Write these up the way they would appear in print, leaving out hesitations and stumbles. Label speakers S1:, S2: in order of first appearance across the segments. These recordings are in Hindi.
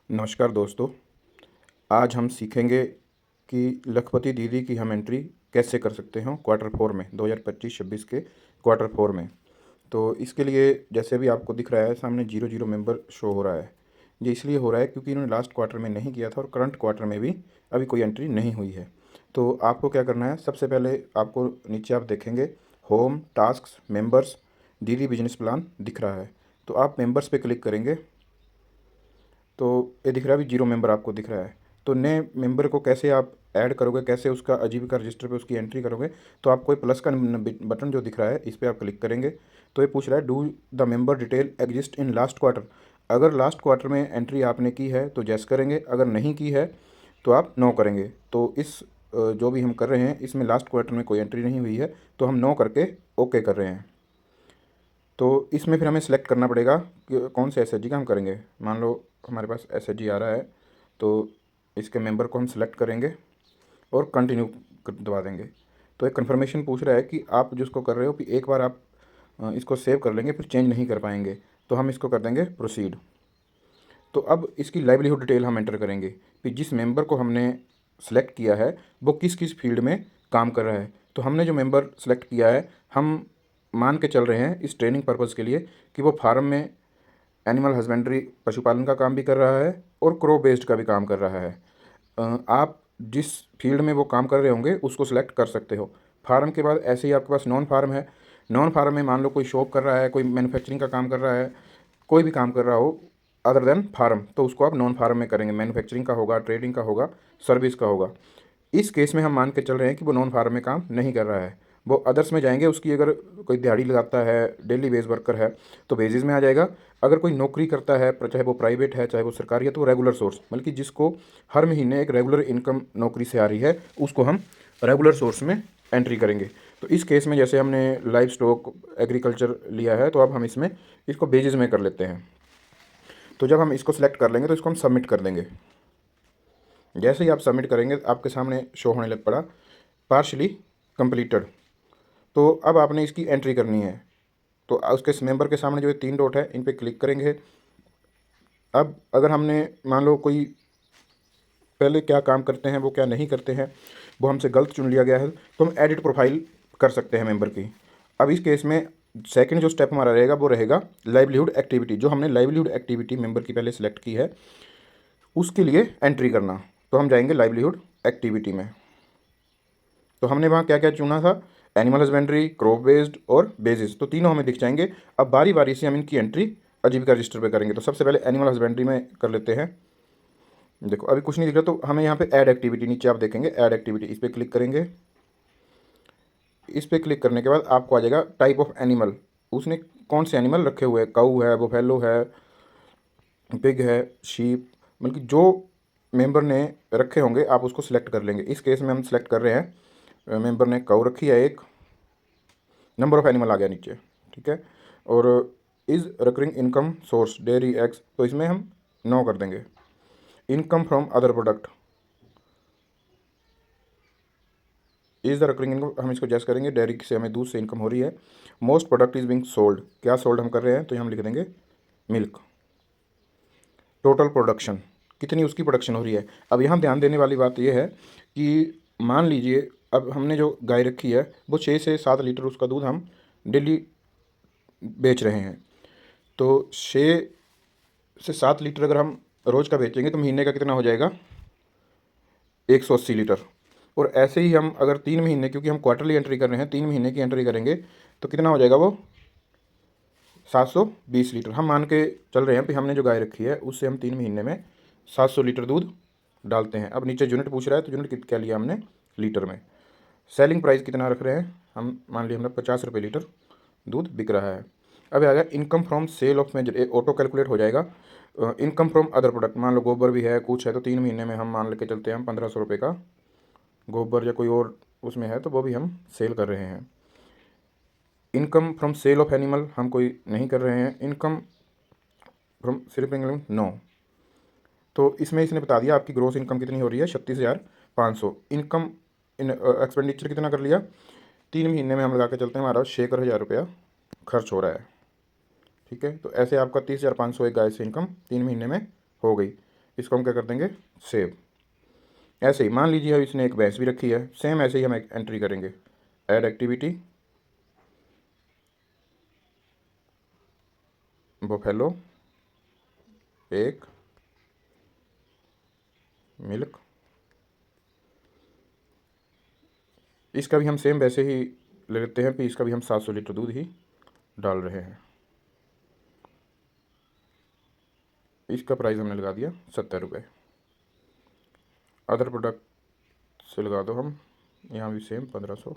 S1: नमस्कार दोस्तों। आज हम सीखेंगे कि लखपति दीदी की हम एंट्री कैसे कर सकते हैं क्वार्टर फोर में 2025-26 के क्वार्टर फोर में। तो इसके लिए जैसे भी आपको दिख रहा है सामने 00 मेंबर शो हो रहा है। ये इसलिए हो रहा है क्योंकि इन्होंने लास्ट क्वार्टर में नहीं किया था और करंट क्वार्टर में भी अभी कोई एंट्री नहीं हुई है। तो आपको क्या करना है, सबसे पहले आपको नीचे आप देखेंगे होम टास्क्स मेंबर्स दीदी बिजनेस प्लान दिख रहा है। तो आप मेंबर्स पे क्लिक करेंगे तो ये दिख रहा है, अभी 0 मेंबर आपको दिख रहा है। तो नए मेंबर को कैसे आप ऐड करोगे, कैसे उसका आजीविका रजिस्टर पे उसकी एंट्री करोगे, तो आपको ये प्लस का बटन जो दिख रहा है इस पर आप क्लिक करेंगे। तो ये पूछ रहा है do the member detail exist in last quarter. अगर लास्ट क्वार्टर में एंट्री आपने की है तो जैस करेंगे, अगर नहीं की है तो आप नो करेंगे। तो इस जो भी हम कर रहे हैं इसमें लास्ट क्वार्टर में कोई एंट्री नहीं हुई है तो हम नो करके ओके कर रहे हैं। तो इसमें फिर हमें सेलेक्ट करना पड़ेगा कि कौन से एसएचजी का हम करेंगे। मान लो हमारे पास एसएचजी आ रहा है तो इसके मेंबर को हम सेलेक्ट करेंगे और कंटिन्यू दबा देंगे। तो एक कन्फर्मेशन पूछ रहा है कि आप जिसको कर रहे हो कि एक बार आप इसको सेव कर लेंगे फिर चेंज नहीं कर पाएंगे। तो हम इसको कर देंगे प्रोसीड। तो अब इसकी लाइवलीहुड डिटेल हम एंटर करेंगे कि जिस मेंबर को हमने सेलेक्ट किया है वो किस किस फील्ड में काम कर रहा है। तो हमने जो मेंबर सेलेक्ट किया है हम मान के चल रहे हैं इस ट्रेनिंग पर्पज़ के लिए कि वो फार्म में एनिमल हस्बेंड्री पशुपालन का काम भी कर रहा है और क्रो बेस्ड का भी काम कर रहा है। आप जिस फील्ड में वो काम कर रहे होंगे उसको सिलेक्ट कर सकते हो। फार्म के बाद ऐसे ही आपके पास नॉन फार्म है। नॉन फार्म में मान लो कोई शॉप कर रहा है, कोई मैन्युफैक्चरिंग का काम कर रहा है, कोई भी काम कर रहा हो अदर देन फार्म, तो उसको आप नॉन फार्म में करेंगे। मैन्युफैक्चरिंग का होगा, ट्रेडिंग का होगा, सर्विस का होगा। इस केस में हम मान के चल रहे हैं कि वो नॉन फार्म में काम नहीं कर रहा है, वो अदर्स में जाएंगे। उसकी अगर कोई दिहाड़ी लगाता है, डेली बेस वर्कर है तो बेसिस में आ जाएगा। अगर कोई नौकरी करता है, चाहे वो प्राइवेट है चाहे वो सरकारी है, तो वो रेगुलर सोर्स, मतलब कि जिसको हर महीने एक रेगुलर इनकम नौकरी से आ रही है उसको हम रेगुलर सोर्स में एंट्री करेंगे। तो इस केस में जैसे हमने लाइव स्टॉक एग्रीकल्चर लिया है तो अब हम इसमें इसको बेसिस में कर लेते हैं। तो जब हम इसको सिलेक्ट कर लेंगे तो इसको हम सबमिट कर देंगे। जैसे ही आप सबमिट करेंगे आपके सामने शो होने लग पड़ा पार्शली कंप्लीटेड। तो अब आपने इसकी एंट्री करनी है। तो उसके मेंबर के सामने जो ये 3 डॉट है इन पे क्लिक करेंगे। अब अगर हमने मान लो कोई पहले क्या काम करते हैं वो क्या नहीं करते हैं वो हमसे गलत चुन लिया गया है तो हम एडिट प्रोफाइल कर सकते हैं मेंबर की। अब इस केस में सेकंड जो स्टेप हमारा रहेगा वो रहेगा लाइवलीहुड एक्टिविटी। जो हमने लाइवलीहुड एक्टिविटी मेंबर की पहले सेलेक्ट की है उसके लिए एंट्री करना। तो हम जाएंगे लाइवलीहुड एक्टिविटी में। तो हमने वहाँ क्या क्या चुना था, एनिमल हस्बेंड्री, क्रॉप बेस्ड और बेसिस, तो तीनों हमें दिख जाएंगे। अब बारी बारी से हम इनकी एंट्री आजीविका रजिस्टर पे करेंगे। तो सबसे पहले एनिमल हस्बेंड्री में कर लेते हैं। देखो अभी कुछ नहीं दिख रहा तो हमें यहाँ पे ऐड एक्टिविटी, नीचे आप देखेंगे ऐड एक्टिविटी, इस पर क्लिक करेंगे। इस पर क्लिक करने के बाद आपको आ जाएगा टाइप ऑफ एनिमल, उसने कौन से एनिमल रखे हुए हैं, काऊ है, बुफेलो है, पिग है, शीप, मतलब कि जो मेंबर ने रखे होंगे आप उसको सिलेक्ट कर लेंगे। इस केस में हम सिलेक्ट कर रहे हैं मेंबर ने काऊ रखी है एक, नंबर ऑफ एनिमल आ गया नीचे, ठीक है। और is recurring income source dairy eggs, तो इसमें हम नो कर देंगे। Income from other product, is the recurring income, हम इसको जैस करेंगे, डेयरी से हमें दूध से इनकम हो रही है। Most product is being sold, क्या सोल्ड हम कर रहे हैं तो हम लिख देंगे मिल्क। टोटल प्रोडक्शन, कितनी उसकी प्रोडक्शन हो रही है। अब यहाँ ध्यान देने वाली बात यह है कि मान लीजिए अब हमने जो गाय रखी है वो 6 से 7 लीटर उसका दूध हम डेली बेच रहे हैं। तो 6 से 7 लीटर अगर हम रोज़ का बेचेंगे तो महीने का कितना हो जाएगा, 180 लीटर। और ऐसे ही हम अगर 3 महीने, क्योंकि हम क्वार्टरली एंट्री कर रहे हैं, 3 महीने की एंट्री करेंगे तो कितना हो जाएगा वो 720 लीटर। हम मान के चल रहे हैं कि हमने जो गाय रखी है उससे हम 3 महीने में 700 लीटर दूध डालते हैं। अब नीचे यूनिट पूछ रहा है तो यूनिट क्या लिया हमने, लीटर में। सेलिंग प्राइस कितना रख रहे हैं हम, मान लिया हमने 50 रुपये लीटर दूध बिक रहा है। अब आ गया income from sale of major, auto calculate हो जाएगा। इनकम फ्रॉम अदर प्रोडक्ट, मान लो गोबर भी है कुछ है तो 3 महीने में हम मान लेके चलते हैं हम 1500 रुपये का गोबर या कोई और उसमें है तो वो भी हम सेल कर रहे हैं। Income from sale of animal हम कोई नहीं कर रहे हैं। Income from sleeping no. तो इसमें इसने बता दिया आपकी ग्रोस इनकम कितनी हो रही है, 36,500। इनकम इन एक्सपेंडिचर कितना कर लिया, 3 महीने में हम लगा के चलते हैं हमारा 6,000 रुपया खर्च हो रहा है, ठीक है। तो ऐसे आपका 30,500 एक गाय से इनकम 3 महीने में हो गई। इसको हम क्या कर देंगे, सेव। ऐसे ही मान लीजिए इसने एक भैंस भी रखी है, सेम ऐसे ही हम एक एंट्री करेंगे, ऐड एक्टिविटी बुफेलो एक मिल्क। इसका भी हम सेम वैसे ही ले लेते हैं, फिर इसका भी हम 700 लीटर दूध ही डाल रहे हैं। इसका प्राइस हमने लगा दिया 70 रुपये। अदर प्रोडक्ट से लगा दो हम, यहाँ भी सेम 1500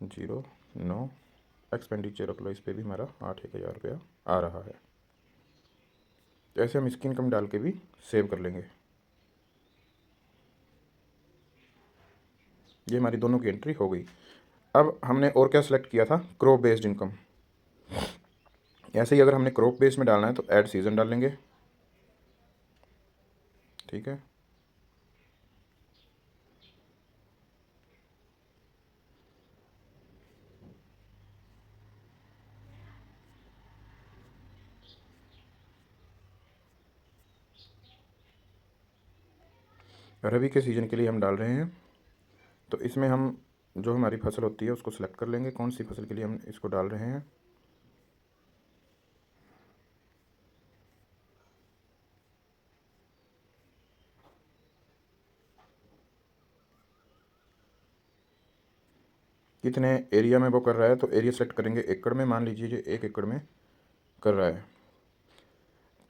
S1: 09 एक्सपेंडिचर रख लो, इस पर भी हमारा 8-1000 रुपया आ रहा है। तो ऐसे हम इसकी इनकम डाल के भी सेव कर लेंगे। ये हमारी दोनों की एंट्री हो गई। अब हमने और क्या सिलेक्ट किया था, क्रॉप बेस्ड इनकम। ऐसे ही अगर हमने क्रॉप बेस में डालना है तो ऐड सीज़न डाल लेंगे, ठीक है। रबी के सीज़न के लिए हम डाल रहे हैं, तो इसमें हम जो हमारी फसल होती है उसको सिलेक्ट कर लेंगे, कौन सी फसल के लिए हम इसको डाल रहे हैं। कितने एरिया में वो कर रहा है, तो एरिया सेलेक्ट करेंगे एकड़ में। मान लीजिए जो 1 एकड़ में कर रहा है,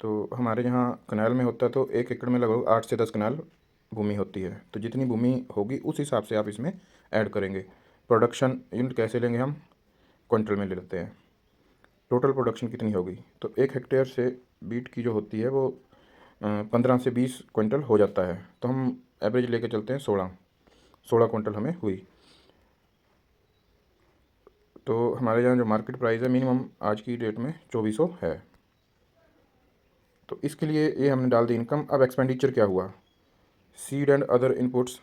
S1: तो हमारे यहाँ कनाल में होता है तो 1 एकड़ में लगभग 8 से 10 कनाल भूमि होती है। तो जितनी भूमि होगी उस हिसाब से आप इसमें ऐड करेंगे। प्रोडक्शन यूनिट कैसे लेंगे हम, क्विंटल में ले लेते हैं। टोटल प्रोडक्शन कितनी होगी, तो 1 हेक्टेयर से बीट की जो होती है वो 15 से 20 क्विंटल हो जाता है। तो हम एवरेज लेके चलते हैं 16 क्विंटल हमें हुई। तो हमारे यहाँ जो मार्केट प्राइस है मिनिमम आज की डेट में 2400 है। तो इसके लिए ये हमने डाल दी इनकम। अब एक्सपेंडिचर क्या हुआ, सीड एंड अदर इनपुट्स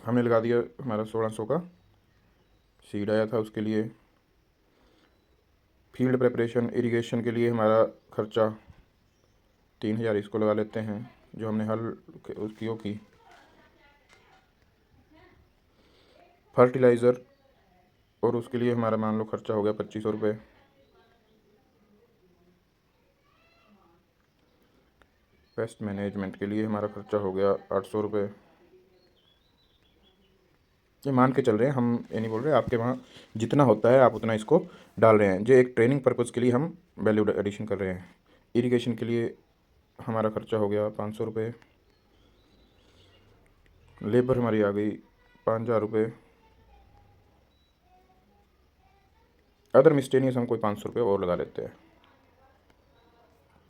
S1: हमने लगा दिया हमारा 1600 का सीड आया था, उसके लिए फील्ड प्रिपरेशन इरिगेशन के लिए हमारा खर्चा 3000 इसको लगा लेते हैं, जो हमने हल उसकी की। फर्टिलाइज़र और उसके लिए हमारा मान लो खर्चा हो गया 2500 रुपये। पेस्ट मैनेजमेंट के लिए हमारा खर्चा हो गया 800 रुपये। ये मान के चल रहे हैं हम, ये नहीं बोल रहे आपके वहाँ जितना होता है आप उतना इसको डाल रहे हैं। जो एक ट्रेनिंग पर्पज़ के लिए हम वैल्यू एडिशन कर रहे हैं। इरिगेशन के लिए हमारा खर्चा हो गया 500 रुपये। लेबर हमारी आ गई 5000 रुपये। अदर मिस्टेनियस हम कोई 500 रुपये और लगा लेते हैं।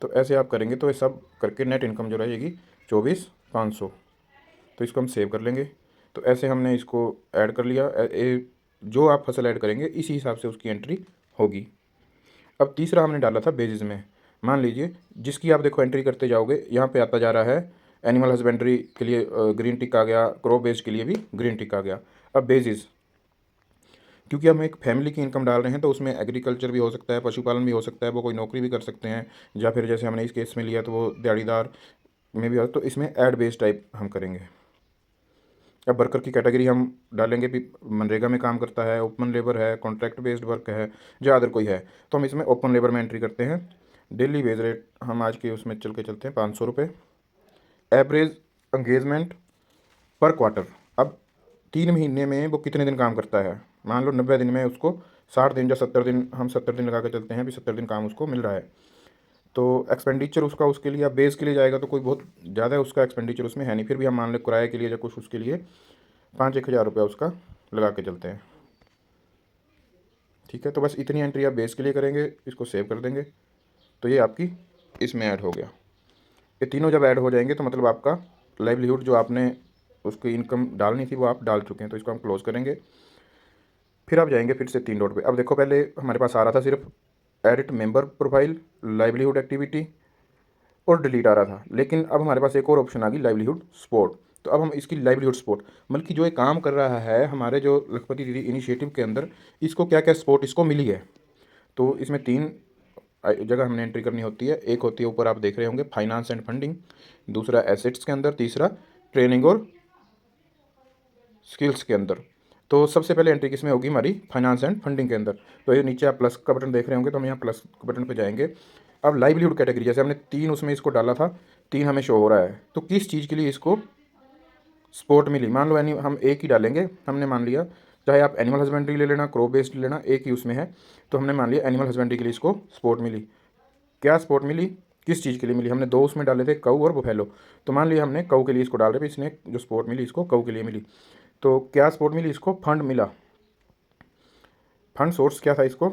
S1: तो ऐसे आप करेंगे तो ये सब करके नेट इनकम जो रहेगी 24,500। तो इसको हम सेव कर लेंगे। तो ऐसे हमने इसको ऐड कर लिया। जो आप फसल ऐड करेंगे इसी हिसाब से उसकी एंट्री होगी। अब तीसरा हमने डाला था बेसिस में। मान लीजिए जिसकी आप देखो एंट्री करते जाओगे यहाँ पे आता जा रहा है। एनिमल हस्बेंड्री के लिए ग्रीन टिक आ गया, क्रॉप बेस्ड के लिए भी ग्रीन टिक आ गया। अब बेसिस, क्योंकि हम एक फैमिली की इनकम डाल रहे हैं तो उसमें एग्रीकल्चर भी हो सकता है, पशुपालन भी हो सकता है, वो कोई नौकरी भी कर सकते हैं, या फिर जैसे हमने इस केस में लिया तो वो दिहाड़ीदार में भी हो। तो इसमें ऐड बेस्ड टाइप हम करेंगे। अब वर्कर की कैटेगरी हम डालेंगे भी, मनरेगा में काम करता है, ओपन लेबर है, कॉन्ट्रैक्ट बेस्ड वर्क है, या अदर कोई है। तो हम इसमें ओपन लेबर में एंट्री करते हैं। डेली वेज रेट हम आज के उसमें चलते हैं 500 रुपये। एवरेज एंगेजमेंट पर क्वार्टर, अब 3 महीने में वो कितने दिन काम करता है। मान लो 90 दिन में उसको 60 दिन या 70 दिन, हम 70 दिन लगा के चलते हैं, भी 70 दिन काम उसको मिल रहा है। तो एक्सपेंडिचर उसका उसके लिए, अब बेस के लिए जाएगा तो कोई बहुत ज़्यादा है उसका एक्सपेंडिचर उसमें है नहीं, फिर भी हम मान लें किराए के लिए या कुछ उसके लिए 5-1000 रुपया उसका लगा के चलते हैं, ठीक है। तो बस इतनी एंट्री आप बेस के लिए करेंगे, इसको सेव कर देंगे, तो ये आपकी इसमें ऐड हो गया। ये तीनों जब ऐड हो जाएंगे तो मतलब आपका लाइवलीहुड जो आपने उसकी इनकम डालनी थी वो आप डाल चुके हैं। तो इसको हम क्लोज़ करेंगे। फिर आप जाएंगे फिर से 3 डॉट पे। अब देखो पहले हमारे पास आ रहा था सिर्फ edit member profile, livelihood activity और डिलीट आ रहा था, लेकिन अब हमारे पास एक और ऑप्शन आ गई लाइवलीहुड सपोर्ट। तो अब हम इसकी लाइवलीहुड सपोर्ट, मतलब कि जो ये काम कर रहा है हमारे जो लखपति दीदी इनिशिएटिव के अंदर, इसको क्या क्या सपोर्ट इसको मिली है। तो इसमें 3 जगह हमने एंट्री करनी होती है। एक होती है ऊपर आप देख रहे होंगे फाइनेंस एंड फंडिंग, दूसरा एसेट्स के अंदर, तीसरा ट्रेनिंग और स्किल्स के अंदर। तो सबसे पहले एंट्री किस में होगी हमारी, फाइनेंस एंड फंडिंग के अंदर। तो ये नीचे आप प्लस का बटन देख रहे होंगे, तो हम यहाँ प्लस बटन पे जाएंगे। अब लाइवलीहुड कैटेगरी, जैसे हमने 3 उसमें इसको डाला था, 3 हमें शो हो रहा है, तो किस चीज़ के लिए इसको सपोर्ट मिली, मान लो हम एक ही डालेंगे। हमने मान लिया, चाहे आप एनिमल हस्बेंड्री ले लेना, क्रॉप बेस्ड ले लेना, एक ही उसमें है। तो हमने मान लिया एनिमल हस्बेंड्री के लिए इसको सपोर्ट मिली। क्या सपोर्ट मिली, किस चीज़ के लिए मिली, हमने 2 उसमें डाले थे, कऊ और बुफेलो। तो मान लिया हमने कऊ के लिए इसको डाल रहे थे, इसने जो सपोर्ट मिली इसको कऊ के लिए मिली। तो क्या सपोर्ट मिली इसको, फंड मिला। फंड सोर्स क्या था इसको,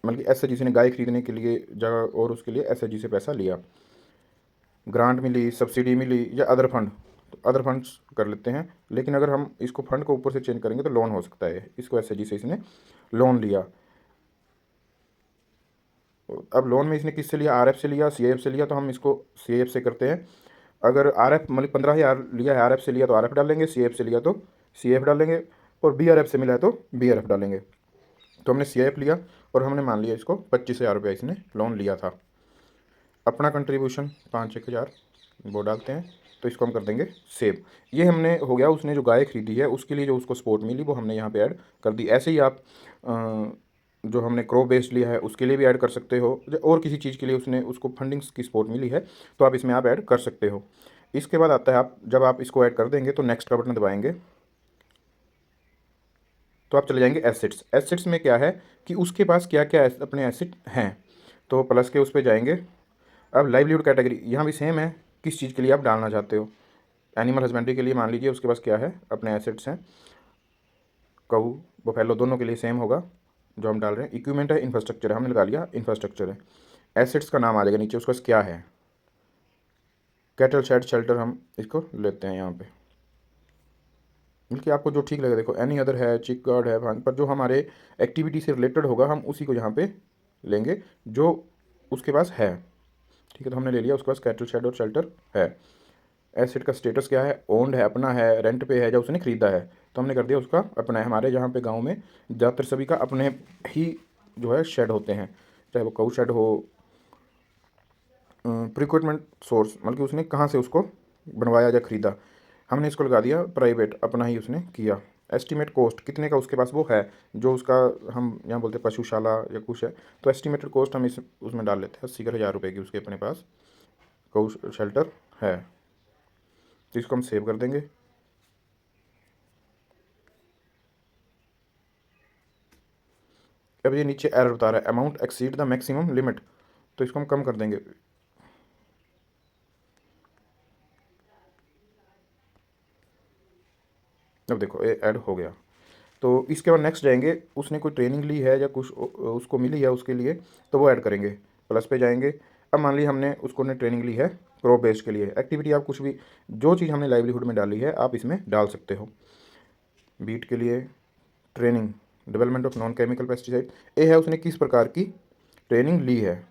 S1: मतलब एसएचजी से गाय खरीदने के लिए जगह, और उसके लिए एसएचजी से पैसा लिया। ग्रांट मिली, सब्सिडी मिली, या अदर फंड। तो अदर फंड्स कर लेते हैं, लेकिन अगर हम इसको फंड को ऊपर से चेंज करेंगे तो लोन हो सकता है। इसको एसएचजी से इसने लोन लिया। अब लोन में इसने किससे लिया, आरएफ से लिया, सीआईएफ से लिया, तो हम इसको सीआईएफ से करते हैं। अगर आरएफ मतलब 15,000 लिया है, आरएफ से लिया तो आरएफ डालेंगे, सीआईएफ से लिया तो सीआईएफ डालेंगे, और बीआरएफ से मिला है तो बीआरएफ डालेंगे। तो हमने सीआईएफ लिया और हमने मान लिया इसको 25,000 रुपये इसने लोन लिया था। अपना कंट्रीब्यूशन 5-1,000 वो डालते हैं, तो इसको हम कर देंगे सेव। ये हमने हो गया, उसने जो गाय खरीदी है उसके लिए जो उसको सपोर्ट मिली वो हमने यहाँ पे ऐड कर दी। ऐसे ही आप जो हमने क्रॉप बेस्ड लिया है उसके लिए भी ऐड कर सकते हो, और किसी चीज़ के लिए उसने उसको फंडिंग्स की सपोर्ट मिली है तो आप इसमें आप ऐड कर सकते हो। इसके बाद आता है, आप जब आप इसको ऐड कर देंगे तो नेक्स्ट का बटन दबाएंगे, तो आप चले जाएंगे एसेट्स। एसेट्स में क्या है कि उसके पास क्या क्या अपने एसेट हैं, तो प्लस के उस पर जाएंगे। अब लाइवलीहुड कैटेगरी यहाँ भी सेम है, किस चीज़ के लिए आप डालना चाहते हो। एनिमल हस्बेंड्री के लिए मान लीजिए उसके पास क्या है, अपने एसेट्स हैं, कऊ बफेलो दोनों के लिए सेम होगा जो हम डाल रहे हैं। इक्विपमेंट है, इंफ्रास्ट्रक्चर है, हमने लगा लिया इंफ्रास्ट्रक्चर है। एसेट्स का नाम आ जाएगा नीचे, उसका क्या है, कैटल शेड शेल्टर, हम इसको लेते हैं यहाँ पे। बल्कि आपको जो ठीक लगे, देखो एनी अदर है, चिक गार्ड है, पर जो हमारे एक्टिविटी से रिलेटेड होगा हम उसी को यहाँ पे लेंगे जो उसके पास है। ठीक है, तो हमने ले लिया, उसके पास कैटल शेड और शेल्टर है। एसेट का स्टेटस क्या है, ओन्ड है, अपना है, रेंट पे है, या उसने खरीदा है, तो हमने कर दिया उसका अपना है। हमारे यहाँ पे गांव में ज़्यादातर सभी का अपने ही जो है शेड होते हैं, चाहे वो काऊ शेड हो। प्रिक्वायरमेंट सोर्स मतलब कि उसने कहाँ से उसको बनवाया या ख़रीदा, हमने इसको लगा दिया प्राइवेट, अपना ही उसने किया। एस्टिमेट कॉस्ट कितने का उसके पास वो है, जो उसका हम यहाँ बोलते हैं पशुशाला या कुछ है, तो एस्टिमेटेड कॉस्ट हम इस उसमें डाल लेते हैं 80,000 रुपये की उसके अपने पास गौ शेल्टर है। तो इसको हम सेव कर देंगे। अब ये नीचे एरर बता रहा है, amount exceed the maximum limit, तो इसको हम कम कर देंगे। अब देखो ये ऐड हो गया। तो इसके बाद नेक्स्ट जाएंगे, उसने कोई ट्रेनिंग ली है या कुछ उसको मिली है उसके लिए, तो वो ऐड करेंगे। प्लस पे जाएंगे। अब मान लीजिए हमने उसको ने ट्रेनिंग ली है क्रॉप बेस्ड के लिए एक्टिविटी, आप कुछ भी जो चीज़ हमने लाइवलीहुड में डाली है आप इसमें डाल सकते हो। बीट के लिए training development of non chemical pesticide, ये है उसने किस प्रकार की ट्रेनिंग ली है।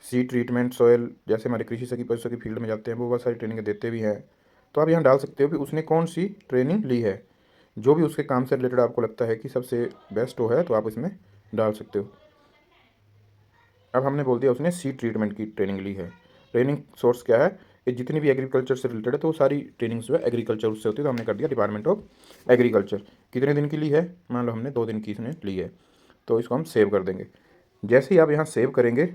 S1: सीड ट्रीटमेंट, सॉयल, जैसे हमारे कृषि सखी पशु सखी फील्ड में जाते हैं वो बहुत सारी ट्रेनिंग देते भी हैं, तो आप यहाँ डाल सकते हो कि उसने कौन सी ट्रेनिंग ली है। जो भी उसके काम से रिलेटेड आपको लगता है कि सबसे बेस्ट हो है तो आप इसमें डाल सकते हो। अब हमने बोल दिया उसने सीड ट्रीटमेंट की ट्रेनिंग ली है। ट्रेनिंग सोर्स क्या है, ये जितनी भी एग्रीकल्चर से रिलेटेड है तो वो सारी ट्रेनिंग्स जो है एग्रीकल्चर उससे होती है, तो हमने कर दिया डिपार्टमेंट ऑफ एग्रीकल्चर। कितने दिन की ली है, मान लो हमने 2 दिन की इसने ली है, तो इसको हम सेव कर देंगे। जैसे ही आप यहाँ सेव करेंगे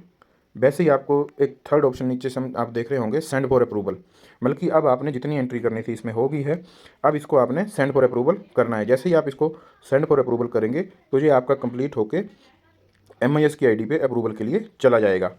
S1: वैसे ही आपको एक थर्ड ऑप्शन नीचे से आप देख रहे होंगे, सेंड फॉर अप्रूवल। बल्कि अब आपने जितनी एंट्री करनी थी इसमें होगी है, अब इसको आपने सेंड फॉर अप्रूवल करना है। जैसे ही आप इसको सेंड फॉर अप्रूवल करेंगे तो ये आपका कंप्लीट होके MIS की आईडी पे अप्रूवल के लिए चला जाएगा।